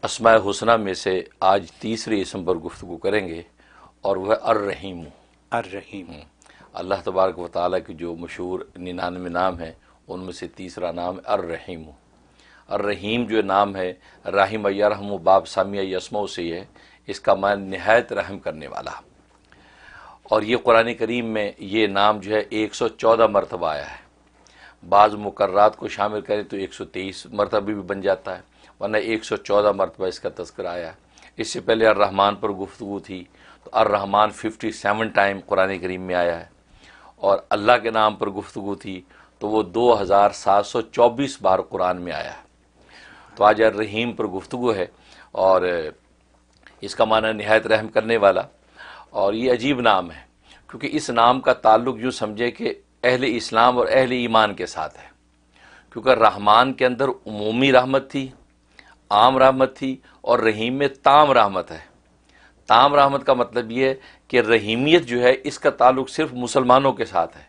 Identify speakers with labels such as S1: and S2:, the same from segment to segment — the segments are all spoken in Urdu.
S1: اسماء حسنہ میں سے آج تیسرے اسم پر گفتگو کریں گے اور وہ ہے الرحیم۔
S2: الرحیم،
S1: اللہ تبارک و تعالیٰ کی جو مشہور 99 نام ہیں ان میں سے تیسرا نام ہے الرحیم۔ الرحیم جو نام ہے رحم یرحم باب سامیہ یسمع سے ہے، اس کا معنی نہایت رحم کرنے والا، اور یہ قرآن کریم میں یہ نام جو ہے 114 مرتبہ آیا ہے۔ بعض مقررات کو شامل کریں تو 123 مرتبہ بھی بن جاتا ہے، ورنہ 114 مرتبہ اس کا تذکرہ آیا ہے۔ اس سے پہلے الرحمن پر گفتگو تھی تو الرحمن 57 ٹائم قرآن کریم میں آیا ہے، اور اللہ کے نام پر گفتگو تھی تو وہ 2724 بار قرآن میں آیا ہے۔ تو آج الرحیم پر گفتگو ہے، اور اس کا معنی نہایت رحم کرنے والا، اور یہ عجیب نام ہے کیونکہ اس نام کا تعلق یوں سمجھے کہ اہل اسلام اور اہل ایمان کے ساتھ ہے، کیونکہ رحمان کے اندر عمومی رحمت تھی، عام رحمت تھی، اور رحیم میں تام رحمت ہے۔ تام رحمت کا مطلب یہ ہے کہ رحیمیت جو ہے اس کا تعلق صرف مسلمانوں کے ساتھ ہے،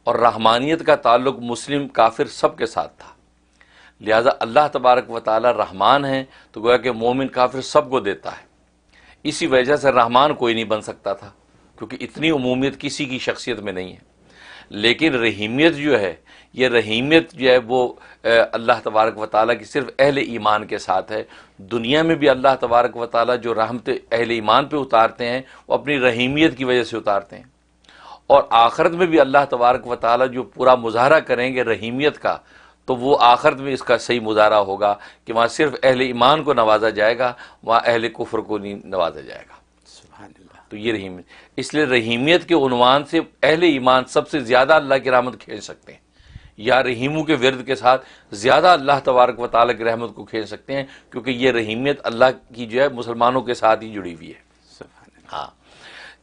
S1: اور رحمانیت کا تعلق مسلم کافر سب کے ساتھ تھا۔ لہذا اللہ تبارک و تعالی رحمان ہیں تو گویا کہ مومن کافر سب کو دیتا ہے، اسی وجہ سے رحمان کوئی نہیں بن سکتا تھا کیونکہ اتنی عمومیت کسی کی شخصیت میں نہیں ہے۔ لیکن رحیمیت جو ہے، یہ رحیمیت جو ہے وہ اللہ تبارک و تعالیٰ کی صرف اہل ایمان کے ساتھ ہے۔ دنیا میں بھی اللہ تبارک و تعالیٰ جو رحمت اہل ایمان پہ اتارتے ہیں وہ اپنی رحیمیت کی وجہ سے اتارتے ہیں، اور آخرت میں بھی اللہ تبارک و تعالیٰ جو پورا مظاہرہ کریں گے رحیمیت کا، تو وہ آخرت میں اس کا صحیح مظاہرہ ہوگا کہ وہاں صرف اہل ایمان کو نوازا جائے گا، وہاں اہل کفر کو نہیں نوازا جائے گا۔
S2: سبحان اللہ۔
S1: تو یہ رحیمیت، اس لیے رحیمیت کے عنوان سے اہل ایمان سب سے زیادہ اللہ کی رحمت کھینچ سکتے ہیں، یا رحیموں کے ورد کے ساتھ زیادہ اللہ تبارک و تعالیٰ کی رحمت کو کھینچ سکتے ہیں، کیونکہ یہ رحیمیت اللہ کی جو ہے مسلمانوں کے ساتھ ہی جڑی ہوئی ہے۔
S2: سبحان اللہ۔
S1: ہاں،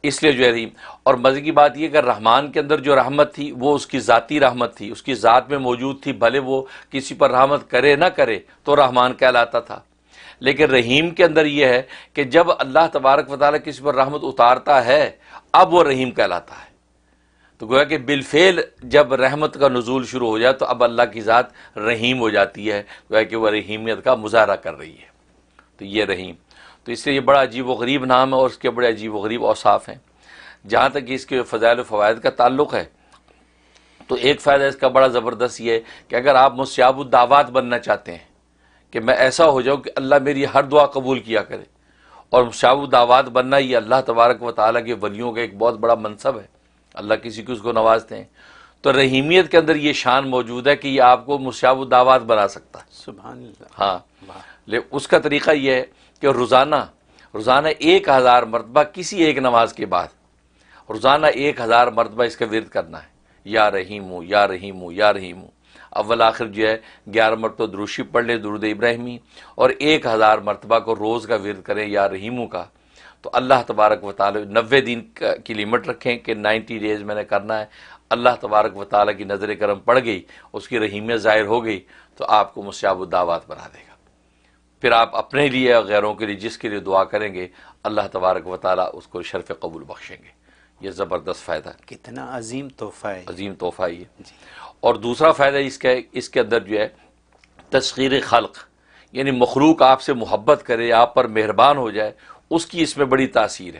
S1: اس لیے جو ہے رحیم، اور مزے کی بات یہ کہ رحمان کے اندر جو رحمت تھی وہ اس کی ذاتی رحمت تھی، اس کی ذات میں موجود تھی، بھلے وہ کسی پر رحمت کرے نہ کرے تو رحمان کہلاتا تھا۔ لیکن رحیم کے اندر یہ ہے کہ جب اللہ تبارک و تعالیٰ کسی پر رحمت اتارتا ہے اب وہ رحیم کہلاتا ہے۔ تو گویا کہ بالفعل جب رحمت کا نزول شروع ہو جائے تو اب اللہ کی ذات رحیم ہو جاتی ہے، گویا کہ وہ رحیمیت کا مظاہرہ کر رہی ہے۔ تو یہ رحیم، تو اس سے یہ بڑا عجیب و غریب نام ہے، اور اس کے بڑے عجیب و غریب اوصاف ہیں۔ جہاں تک اس کے فضائل و فوائد کا تعلق ہے تو ایک فائدہ اس کا بڑا زبردست یہ ہے کہ اگر آپ مستجاب الدعوات بننا چاہتے ہیں کہ میں ایسا ہو جاؤں کہ اللہ میری ہر دعا قبول کیا کرے، اور مستجاب الدعوات بننا یہ اللہ تبارک و تعالیٰ کے ولیوں کا ایک بہت بڑا منصب ہے، اللہ کسی کو اس کو نوازتے ہیں، تو رحیمیت کے اندر یہ شان موجود ہے کہ یہ آپ کو مستجاب الدعوات بنا سکتا ہے۔
S2: سبحان اللہ۔
S1: ہاں، اس کا طریقہ یہ ہے کہ روزانہ 1000 مرتبہ کسی ایک نماز کے بعد روزانہ 1000 مرتبہ اس کا ورد کرنا ہے، یا رحیم یا رحیم یا رحیم۔ اول آخر جو ہے 11 مرتبہ درود شریف پڑھ لیں، درود ابراہیمی، اور 1000 مرتبہ کو روز کا ورد کریں یا رحیموں کا، تو اللہ تبارک و تعالی 90 دن کی لمٹ رکھیں کہ 90 ڈیز میں نے کرنا ہے۔ اللہ تبارک و تعالیٰ کی نظر کرم پڑ گئی، اس کی رحیمیت ظاہر ہو گئی تو آپ کو مستجاب الدعوات بنا دے گا۔ پھر آپ اپنے لیے اور غیروں کے لیے جس کے لیے دعا کریں گے اللہ تبارک و تعالیٰ اس کو شرف قبول بخشیں گے۔ یہ زبردست فائدہ ہے،
S2: کتنا عظیم تحفہ ہے۔
S1: عظیم تحفہ یہ۔ اور دوسرا فائدہ اس کے اندر جو ہے تسخیر خلق، یعنی مخلوق آپ سے محبت کرے، آپ پر مہربان ہو جائے، اس کی اس میں بڑی تاثیر ہے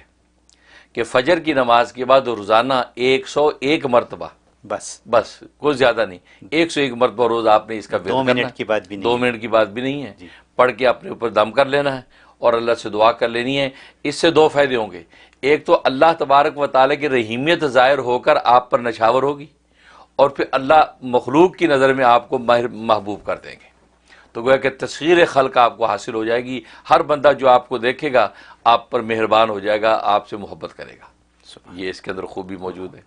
S1: کہ فجر کی نماز کے بعد روزانہ 101 مرتبہ، بس کوئی زیادہ نہیں، 101 مرتبہ روز آپ نے اس کا ورد کرنا ہے۔
S2: 2 منٹ کی بات بھی نہیں،
S1: 2 منٹ کی بات بھی نہیں ہے، پڑھ کے اپنے اوپر دم کر لینا ہے اور اللہ سے دعا کر لینی ہے۔ اس سے 2 فائدے ہوں گے، ایک تو اللہ تبارک و تعالیٰ کی رحیمیت ظاہر ہو کر آپ پر نچھاور ہوگی، اور پھر اللہ مخلوق کی نظر میں آپ کو محبوب کر دیں گے، تو گویا کہ تسخیر خلق آپ کو حاصل ہو جائے گی۔ ہر بندہ جو آپ کو دیکھے گا آپ پر مہربان ہو جائے گا، آپ سے محبت کرے گا۔ یہ اس کے اندر خوبی موجود ہے۔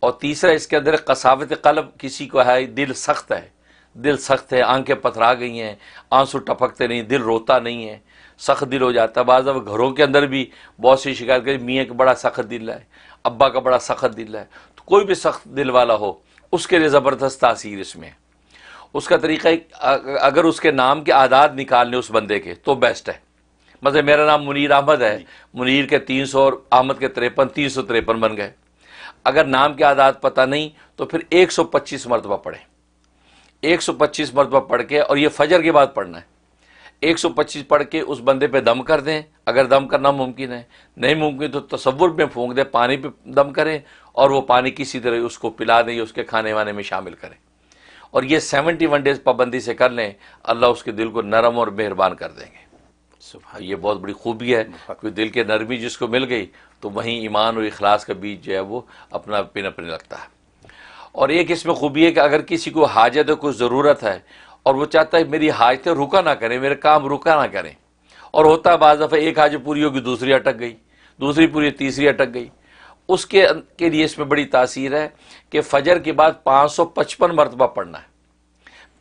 S1: اور تیسرا اس کے اندر قساوت قلب، کسی کو ہے دل سخت ہے، آنکھیں پتھرا گئی ہیں، آنسو ٹپکتے نہیں، دل روتا نہیں ہے، سخت دل ہو جاتا ہے۔ بعض اب گھروں کے اندر بھی بہت سی شکایت کریں میاں کا بڑا سخت دل ہے، ابا کا بڑا سخت دل ہے، تو کوئی بھی سخت دل والا ہو اس کے لیے زبردست تاثیر اس میں ہے۔ اس کا طریقہ اگر اس کے نام کے اعداد نکالنے اس بندے کے تو بیسٹ ہے۔ مثلا میرا نام منیر احمد ہے، منیر کے 300 اور احمد کے 53، 353 بن گئے۔ اگر نام کے اعداد پتہ نہیں تو پھر 125 مرتبہ پڑھیں، 125 مرتبہ پڑھ کے، اور یہ فجر کے بعد پڑھنا ہے۔ 125 پڑھ کے اس بندے پہ دم کر دیں اگر دم کرنا ممکن ہے، نہیں ممکن تو تصور میں پھونک دیں، پانی پہ دم کریں اور وہ پانی کسی طرح اس کو پلا دیں یا اس کے کھانے وانے میں شامل کریں، اور یہ 71 ڈیز پابندی سے کر لیں، اللہ اس کے دل کو نرم اور مہربان کر دیں گے۔
S2: سبحان
S1: یہ بہت بڑی خوبی ہے کہ دل کے نرمی جس کو مل گئی تو وہیں ایمان اور اخلاص کا بیج جو ہے وہ اپنا پنپنے لگتا ہے۔ اور ایک اس میں خوبی ہے کہ اگر کسی کو حاجت ہے، کوئی ضرورت ہے اور وہ چاہتا ہے میری حاجتیں رکا نہ کریں، میرے کام رکا نہ کریں، اور ہوتا ہے بعض دفعہ ایک حاجت پوری ہوگی دوسری اٹک گئی، دوسری پوری تیسری اٹک گئی، اس کے لیے اس میں بڑی تاثیر ہے کہ فجر کے بعد 555 مرتبہ پڑھنا ہے،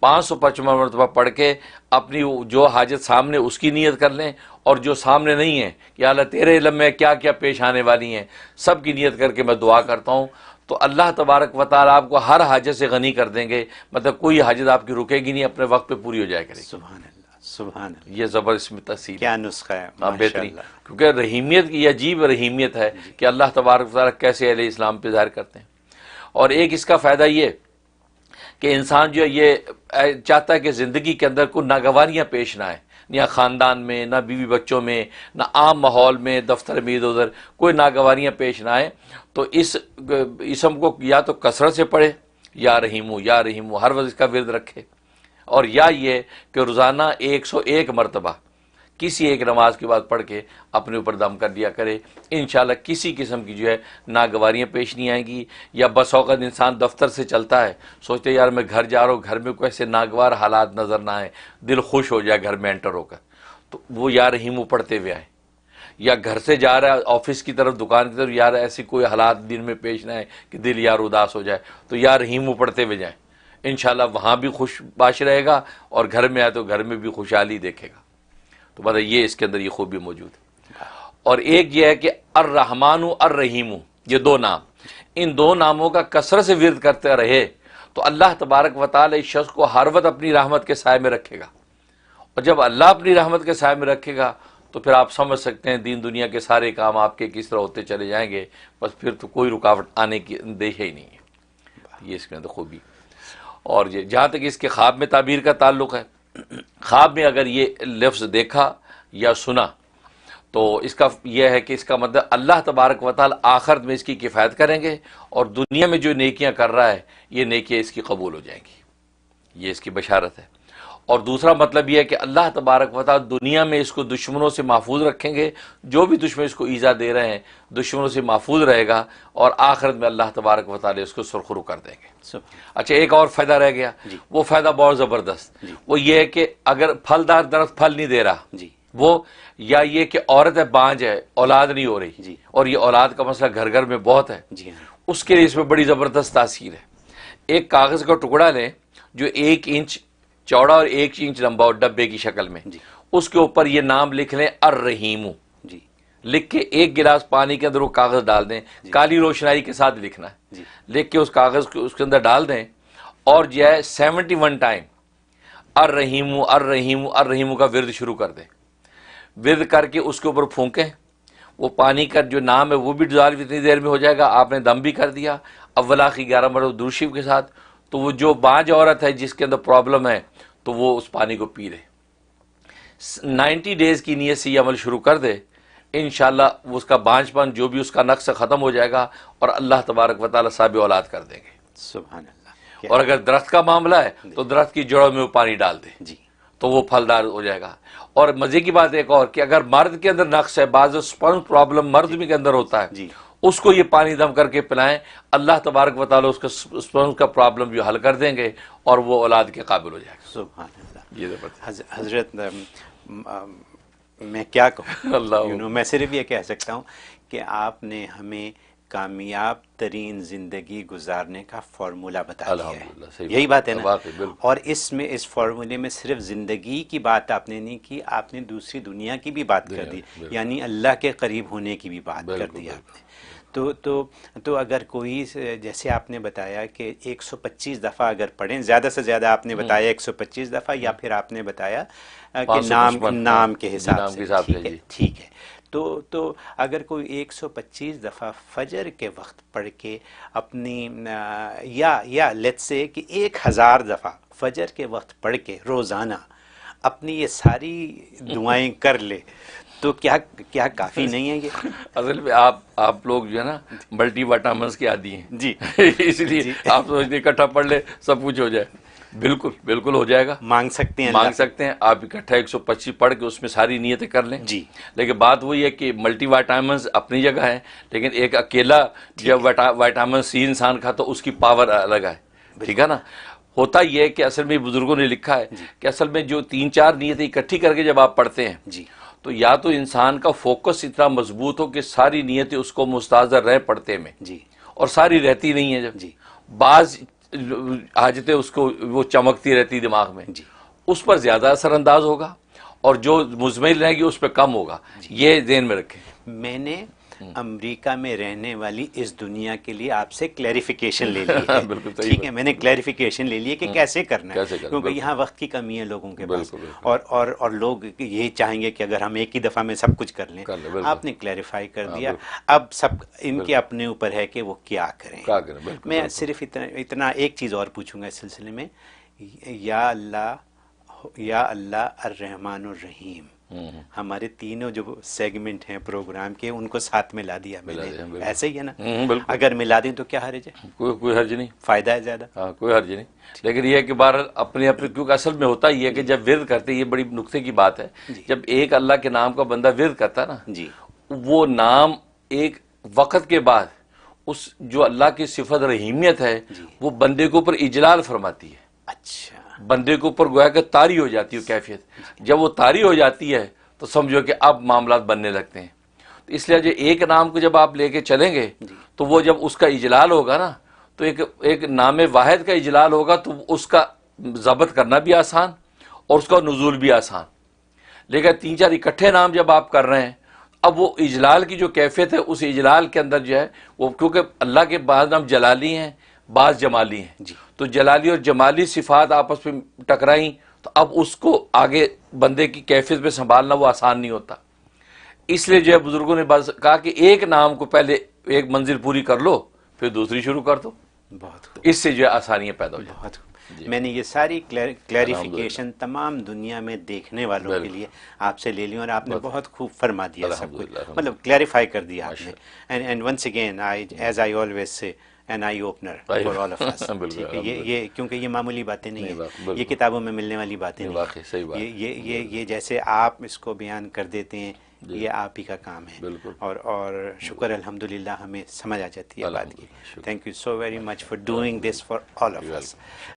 S1: 555 مرتبہ پڑھ کے اپنی جو حاجت سامنے اس کی نیت کر لیں، اور جو سامنے نہیں ہے یا اللہ تیرے علم میں کیا کیا پیش آنے والی ہیں سب کی نیت کر کے میں دعا کرتا ہوں، تو اللہ تبارک و تعالیٰ آپ کو ہر حاجت سے غنی کر دیں گے، مطلب کوئی حاجت آپ کی رکے گی نہیں، اپنے وقت پہ پوری ہو جائے کرے گی۔
S2: سبحان اللہ، سبحان اللہ،
S1: یہ زبردست میں تفصیل
S2: کیا نسخہ ہے،
S1: ہاں
S2: ماشاء
S1: بہترین،
S2: اللہ۔
S1: کیونکہ رحیمیت کی یہ عجیب رحیمیت ہے کہ اللہ تبارک و تعالیٰ کیسے اہل اسلام پہ ظاہر کرتے ہیں۔ اور ایک اس کا فائدہ یہ کہ انسان جو ہے یہ چاہتا ہے کہ زندگی کے اندر کوئی ناگواریاں پیش نہ آئے، نہ خاندان میں، نہ بیوی بچوں میں، نہ عام ماحول میں، دفتر میں ادھر ادھر کوئی ناگواریاں پیش نہ آئے، تو اس اسم کو یا تو کثرت سے پڑھے، یا رحیمو یا رحیمو، ہر وقت اس کا ورد رکھے، اور یا یہ کہ روزانہ 101 مرتبہ کسی ایک نماز کے بعد پڑھ کے اپنے اوپر دم کر دیا کرے، انشاءاللہ کسی قسم کی جو ہے ناگواریاں پیش نہیں آئیں گی۔ یا بس اوقات انسان دفتر سے چلتا ہے، سوچتے یار میں گھر جا رہا ہوں، گھر میں کوئی ایسے ناگوار حالات نظر نہ آئے، دل خوش ہو جائے گھر میں انٹر ہو کر، تو وہ یا رحیمو پڑھتے ہوئے آئے۔ یا گھر سے جا رہا ہے آفس کی طرف، دکان کی طرف، یار ایسی کوئی حالات دن میں پیش نہ آئے کہ دل یار اداس ہو جائے، تو یا رحیمو پڑھتے ہوئے جائیں، انشاءاللہ وہاں بھی خوش باش رہے گا، اور گھر میں آئے تو گھر میں بھی خوشحالی دیکھے گا۔ تو مطلب یہ اس کے اندر یہ خوبی موجود ہے۔ اور ایک یہ ہے کہ الرحمن الرحیم، یہ دو نام، ان دو ناموں کا کثرت سے ورد کرتے رہے تو اللہ تبارک و تعالی اس شخص کو ہر وقت اپنی رحمت کے سائے میں رکھے گا، اور جب اللہ اپنی رحمت کے سائے میں رکھے گا تو پھر آپ سمجھ سکتے ہیں دین دنیا کے سارے کام آپ کے کس طرح ہوتے چلے جائیں گے، بس پھر تو کوئی رکاوٹ آنے کی اندیشہ ہی نہیں ہے۔ یہ اس کے اندر خوبی۔ اور یہ جہاں تک اس کے خواب میں تعبیر کا تعلق ہے، خواب میں اگر یہ لفظ دیکھا یا سنا تو اس کا یہ ہے کہ اس کا مطلب اللہ تبارک و تعالی آخرت میں اس کی کفایت کریں گے، اور دنیا میں جو نیکیاں کر رہا ہے یہ نیکیاں اس کی قبول ہو جائیں گی، یہ اس کی بشارت ہے۔ اور دوسرا مطلب یہ ہے کہ اللہ تبارک و تعالی دنیا میں اس کو دشمنوں سے محفوظ رکھیں گے، جو بھی دشمن اس کو ایذا دے رہے ہیں دشمنوں سے محفوظ رہے گا، اور آخرت میں اللہ تبارک و تعالی اس کو سرخرو کر دیں گے۔ اچھا ایک اور فائدہ رہ گیا، وہ فائدہ بہت زبردست، وہ یہ ہے کہ اگر پھلدار درخت پھل نہیں دے رہا، وہ یا یہ کہ عورت ہے بانج ہے، اولاد نہیں ہو رہی، اور یہ اولاد کا مسئلہ گھر گھر میں بہت ہے، اس کے لیے اس میں بڑی زبردست تاثیر ہے۔ ایک کاغذ کا ٹکڑا لیں جو 1 انچ چوڑا اور 1 انچ لمبا اور ڈبے کی شکل میں، اس کے اوپر یہ نام لکھ لیں الرحیم، لکھ کے 1 گلاس پانی کے اندر وہ کاغذ ڈال دیں، کالی روشنائی کے ساتھ لکھنا ہے، لکھ کے اس کاغذ کو اس کے اندر ڈال دیں، اور جو ہے 71 ٹائم الرحیم الرحیم الرحیم کا ورد شروع کر دیں، ورد کر کے اس کے اوپر پھونکیں، وہ پانی کا جو نام ہے وہ بھی ڈزالو اتنی دیر میں ہو جائے گا، آپ نے دم بھی کر دیا اول آخری 11 مرتبہ درود شریف کے ساتھ، تو وہ جو بانج عورت ہے جس کے اندر پرابلم ہے تو وہ اس پانی کو پی لے، 90 ڈیز کی نیت سے یہ عمل شروع کر دے، انشاءاللہ اس کا بانج پن جو بھی اس کا نقص ختم ہو جائے گا، اور اللہ تبارک و تعالی صاحب اولاد کر دیں گے۔
S2: سبحان اللہ۔
S1: اور اگر درخت کا معاملہ ہے تو درخت کی جڑوں میں وہ پانی ڈال دے تو وہ پھلدار ہو جائے گا۔ اور مزے کی بات ایک اور کہ اگر مرد کے اندر نقص ہے، بعض سپرم پرابلم مرد بھی کے اندر ہوتا ہے، اس کو یہ پانی دم کر کے پلائیں، اللہ تبارک و تعالی اس کا سپرم کا پرابلم بھی حل کر دیں گے، اور وہ اولاد کے قابل ہو جائے گا۔
S2: سبحان اللہ۔
S1: یہ زبردست
S2: حضرت میں کیا کہوں،
S1: اللہ
S2: میں صرف یہ کہہ سکتا ہوں کہ آپ نے ہمیں کامیاب ترین زندگی گزارنے کا فارمولہ بتا دیا ہے، یہی بات ہے نا؟ اور اس میں اس فارمولے میں صرف زندگی کی بات آپ نے نہیں کی، آپ نے دوسری دنیا کی بھی بات کر دی، یعنی اللہ کے قریب ہونے کی بھی بات کر دی آپ نے۔ تو اگر کوئی جیسے آپ نے بتایا کہ 125 دفعہ اگر پڑھیں، زیادہ سے زیادہ آپ نے بتایا 125 دفعہ، یا پھر آپ نے بتایا کہ نام کے حساب سے، ٹھیک ہے، تو اگر کوئی 125 دفعہ فجر کے وقت پڑھ کے اپنی یا لیٹس سے کہ 1000 دفعہ فجر کے وقت پڑھ کے روزانہ اپنی یہ ساری دعائیں کر لے تو کیا کافی نہیں ہے یہ؟
S1: اصل میں آپ لوگ جو ہے نا ملٹی وٹامنس کے عادی ہیں
S2: جی
S1: اس لیے آپ سوچتے اکٹھا پڑھ لے سب کچھ ہو جائے. بالکل بالکل ہو جائے گا.
S2: مانگ سکتے ہیں
S1: آپ اکٹھا 125 پڑھ کے اس میں ساری نیتیں کر لیں.
S2: جی
S1: لیکن بات وہی ہے کہ ملٹی وائٹامنز اپنی جگہ ہے، لیکن ایک اکیلا جب وائٹامن سی انسان کا تو اس کی پاور الگ ہے. ٹھیک ہے نا. ہوتا یہ ہے کہ اصل میں بزرگوں نے لکھا ہے کہ اصل میں جو 3-4 نیتیں اکٹھی کر کے جب آپ پڑھتے ہیں
S2: جی
S1: تو یا تو انسان کا فوکس اتنا مضبوط ہو کہ ساری نیتیں اس کو مستحضر رہیں پڑھتے میں،
S2: جی
S1: اور ساری رہتی نہیں ہے. جب
S2: جی
S1: بعض حاجتیں اس کو وہ چمکتی رہتی دماغ میں،
S2: جی
S1: اس پر زیادہ اثر انداز ہوگا، اور جو مزمل رہے گی اس پہ کم ہوگا. یہ ذہن میں رکھیں. میں
S2: نے امریکہ میں رہنے والی اس دنیا کے لیے آپ سے کلیریفیکیشن لے لی ہے. ٹھیک ہے، میں نے کلیریفیکیشن لے لی ہے کہ کیسے کرنا ہے، کیونکہ یہاں وقت کی کمی ہے لوگوں کے پاس، اور لوگ یہ چاہیں گے کہ اگر ہم ایک ہی دفعہ میں سب کچھ کر لیں. آپ نے کلیریفائی کر دیا. اب سب ان کے اپنے اوپر ہے کہ وہ کیا کریں. میں صرف اتنا ایک چیز اور پوچھوں گا اس سلسلے میں. یا اللہ الرحمن الرحیم، ہمارے تینوں جو سیگمنٹ ہیں پروگرام کے ان کو ساتھ میں لا دیا میں نے. ایسے ہی ہے نا؟ اگر ملا دیں تو کیا حرج ہے؟
S1: کوئی حرج نہیں.
S2: فائدہ ہے زیادہ.
S1: ہاں کوئی حرج نہیں. لیکن یہ ہے کہ بہرحال اپنے کیونکہ اصل میں ہوتا یہ ہے کہ جب ورد کرتے، یہ بڑی نقطے کی بات ہے، جب ایک اللہ کے نام کا بندہ ورد کرتا ہے نا،
S2: جی
S1: وہ نام ایک وقت کے بعد اس جو اللہ کی صفت رحیمیت ہے وہ بندے کے اوپر اجلال فرماتی ہے.
S2: اچھا.
S1: بندے کے اوپر گویا کہ طاری ہو جاتی ہے کیفیت. جب وہ طاری ہو جاتی ہے تو سمجھو کہ اب معاملات بننے لگتے ہیں. تو اس لیے جو ایک نام کو جب آپ لے کے چلیں گے تو وہ جب اس کا اجلال ہوگا نا، تو ایک نام واحد کا اجلال ہوگا تو اس کا ضبط کرنا بھی آسان اور اس کا نزول بھی آسان. لیکن 3-4 اکٹھے نام جب آپ کر رہے ہیں، اب وہ اجلال کی جو کیفیت ہے اس اجلال کے اندر جو ہے وہ، کیونکہ اللہ کے بعض نام جلالی ہیں بعض جمالی ہیں، تو جلالی اور جمالی صفات آپس میں ٹکرائیں تو اب اس کو آگے بندے کی کیفیت پہ سنبھالنا وہ آسان نہیں ہوتا. اس لیے جو ہے بزرگوں نے کہا کہ ایک نام کو پہلے ایک منزل پوری کر لو پھر دوسری شروع کر دو.
S2: بہت
S1: اس سے جو ہے آسانیاں پیدا ہو جاتی.
S2: میں نے یہ ساری کلیریفیکیشن تمام دنیا میں دیکھنے والوں کے لیے آپ سے لے لی، اور آپ نے بہت خوب فرما دیا سب کچھ، مطلب کلیریفائی کر دیا آپ نے. And once again as I always say an eye opener for all of us. یہ کیونکہ یہ معمولی باتیں نہیں ہیں، یہ کتابوں میں ملنے والی باتیں نہیں ہیں. یہ جیسے آپ اس کو بیان کر دیتے ہیں یہ آپ ہی کا کام ہے، اور شکر الحمدللہ ہمیں سمجھ آ جاتی ہے بات کی. Thank you so very much for doing this for all of us.